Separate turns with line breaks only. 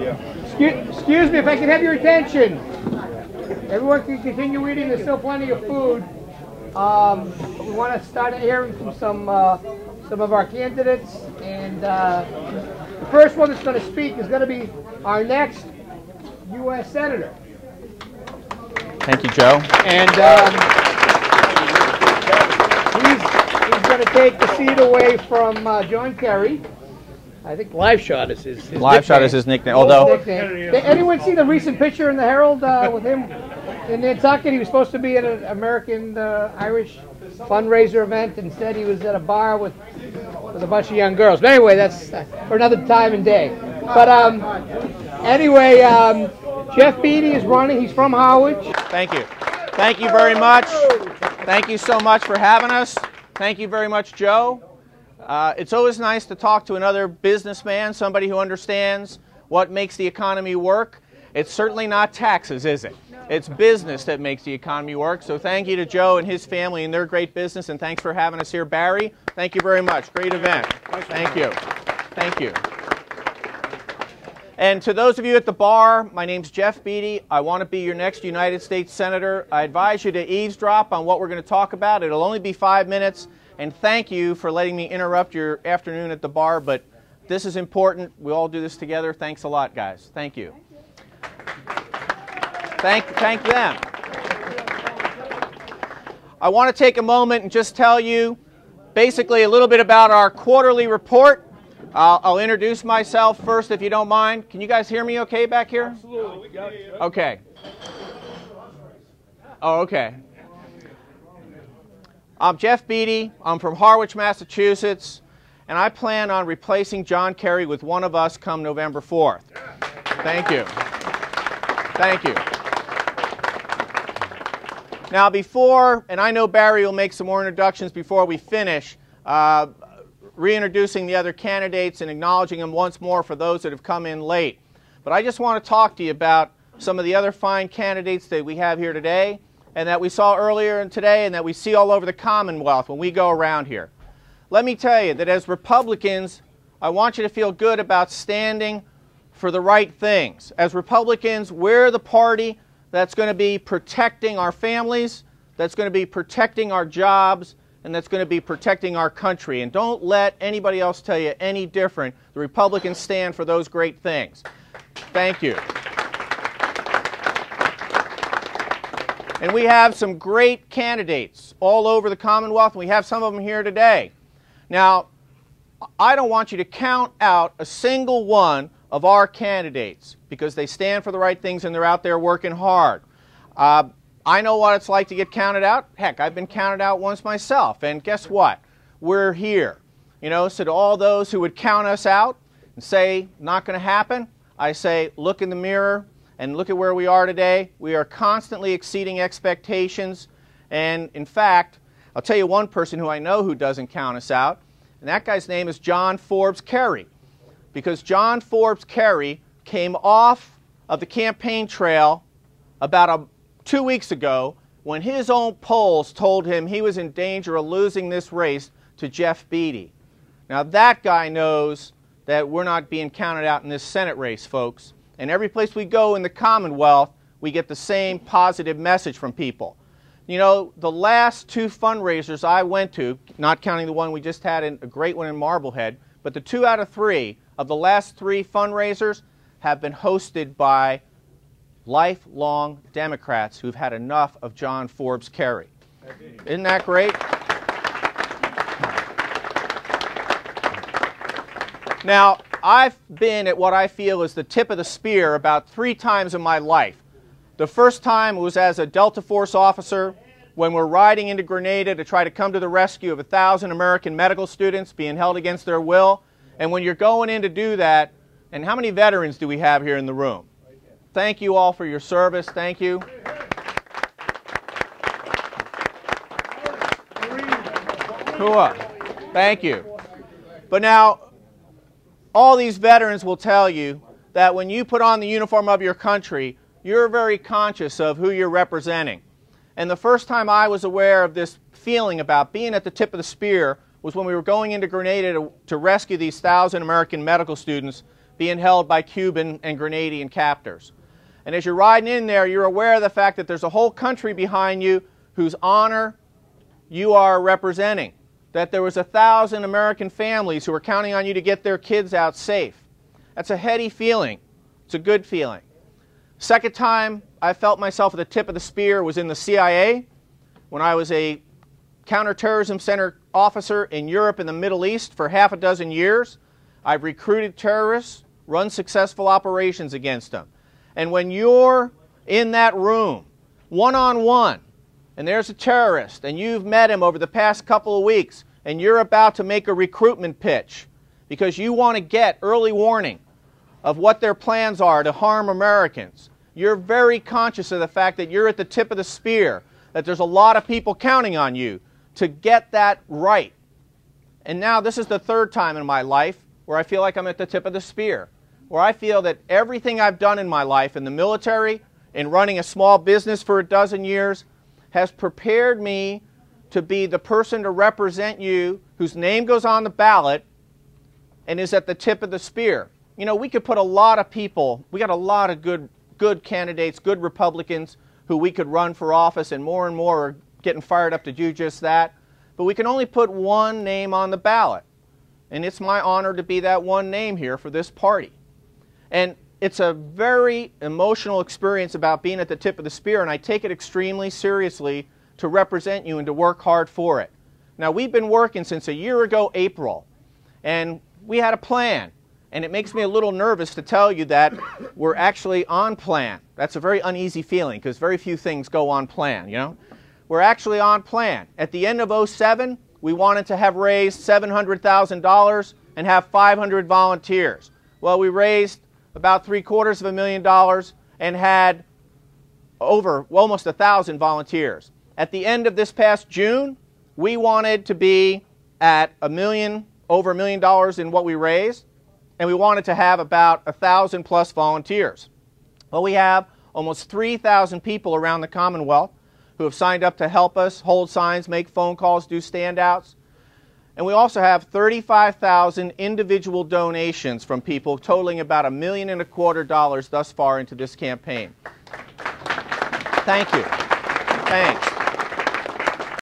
Excuse me, if I can have your attention. Everyone can continue eating. There's still plenty of food. We want to start hearing from some of our candidates, and the first one that's going to speak is going to be our next U.S. Senator.
Thank you, Joe.
And he's going to take the seat away from John Kerry. I think Live Shot is his
Live
nickname.
Shot is his nickname. Although,
Did anyone see the recent picture in the Herald with him in Nantucket? He was supposed to be at an American Irish fundraiser event. Instead, he was at a bar with a bunch of young girls. But anyway, that's for another time and day. But anyway, Jeff Beatty is running. He's from Howard.
thank you. Thank you very much. Thank you so much for having us. Thank you very much, Joe. It's always nice to talk to another businessman, somebody who understands what makes the economy work. It's certainly not taxes, is it? It's business that makes the economy work. So thank you to Joe and his family and their great business, and thanks for having us here. Barry, thank you very much. Great event. Thank you. Thank you. And to those of you at the bar, my name's Jeff Beatty. I want to be your next United States Senator. I advise you to eavesdrop on what we're going to talk about. It'll only be 5 minutes. And thank you for letting me interrupt your afternoon at the bar, but this is important. We all do this together. Thanks a lot, guys. Thank you. Thank them. I want to take a moment and just tell you basically a little bit about our quarterly report. I'll introduce myself first, if you don't mind. Can you guys hear me okay back here?
Absolutely.
Okay. Oh, okay. I'm Jeff Beatty. I'm from Harwich, Massachusetts, and I plan on replacing John Kerry with one of us come November 4th. Thank you. Thank you. Now before, and I know Barry will make some more introductions before we finish, reintroducing the other candidates and acknowledging them once more for those that have come in late. But I just want to talk to you about some of the other fine candidates that we have here today, and that we saw earlier today, and that we see all over the Commonwealth when we go around here. Let me tell you that as Republicans, I want you to feel good about standing for the right things. As Republicans, we're the party that's going to be protecting our families, that's going to be protecting our jobs, and that's going to be protecting our country. And don't let anybody else tell you any different. The Republicans stand for those great things. Thank you. And we have some great candidates all over the Commonwealth, and we have some of them here today. Now, I don't want you to count out a single one of our candidates because they stand for the right things and they're out there working hard. I know what it's like to get counted out. Heck, I've been counted out once myself, and guess what? We're here. You know, so to all those who would count us out and say, not going to happen, I say, look in the mirror. And look at where we are today. We are constantly exceeding expectations. And in fact, I'll tell you one person who I know who doesn't count us out, and that guy's name is John Forbes Kerry. Because John Forbes Kerry came off of the campaign trail about 2 weeks ago when his own polls told him he was in danger of losing this race to Jeff Beatty. Now that guy knows that we're not being counted out in this Senate race, folks. And every place we go in the Commonwealth, we get the same positive message from people. You know, the last 2 fundraisers I went to, not counting the one we just had, a great one in Marblehead, but the 2 out of 3 of the last 3 fundraisers have been hosted by lifelong Democrats who've had enough of John Forbes Kerry. Isn't that great? Now, I've been at what I feel is the tip of the spear about 3 times in my life. The first time was as a Delta Force officer when we're riding into Grenada to try to come to the rescue of 1,000 American medical students being held against their will. And when you're going in to do that, and how many veterans do we have here in the room? Thank you all for your service. Thank you. Thank you. But now, all these veterans will tell you that when you put on the uniform of your country, you're very conscious of who you're representing. And the first time I was aware of this feeling about being at the tip of the spear was when we were going into Grenada to rescue these 1,000 American medical students being held by Cuban and Grenadian captors. And as you're riding in there, you're aware of the fact that there's a whole country behind you whose honor you are representing, that there was 1,000 American families who were counting on you to get their kids out safe. That's a heady feeling. It's a good feeling. Second time I felt myself at the tip of the spear was in the CIA when I was a counterterrorism center officer in Europe and the Middle East for half a dozen years. I've recruited terrorists, run successful operations against them. And when you're in that room, one-on-one, and there's a terrorist, and you've met him over the past couple of weeks, and you're about to make a recruitment pitch because you want to get early warning of what their plans are to harm Americans, you're very conscious of the fact that you're at the tip of the spear, that there's a lot of people counting on you to get that right. And now this is the third time in my life where I feel like I'm at the tip of the spear, where I feel that everything I've done in my life in the military, in running a small business for a dozen years, has prepared me to be the person to represent you whose name goes on the ballot and is at the tip of the spear. You know, we could put a lot of people, we got a lot of good candidates, good Republicans who we could run for office, and more are getting fired up to do just that. But we can only put one name on the ballot. And it's my honor to be that one name here for this party. And it's a very emotional experience about being at the tip of the spear, and I take it extremely seriously to represent you and to work hard for it. Now, we've been working since a year ago, April, and we had a plan. And it makes me a little nervous to tell you that we're actually on plan. That's a very uneasy feeling because very few things go on plan, you know. We're actually on plan. At the end of '07, we wanted to have raised $700,000 and have 500 volunteers. Well, we raised about $750,000 and had almost 1,000 volunteers. At the end of this past June, we wanted to be at over $1 million in what we raised. And we wanted to have about 1,000 plus volunteers. Well, we have almost 3,000 people around the Commonwealth who have signed up to help us hold signs, make phone calls, do standouts. And we also have 35,000 individual donations from people totaling about $1.25 million thus far into this campaign. Thank you. Thanks.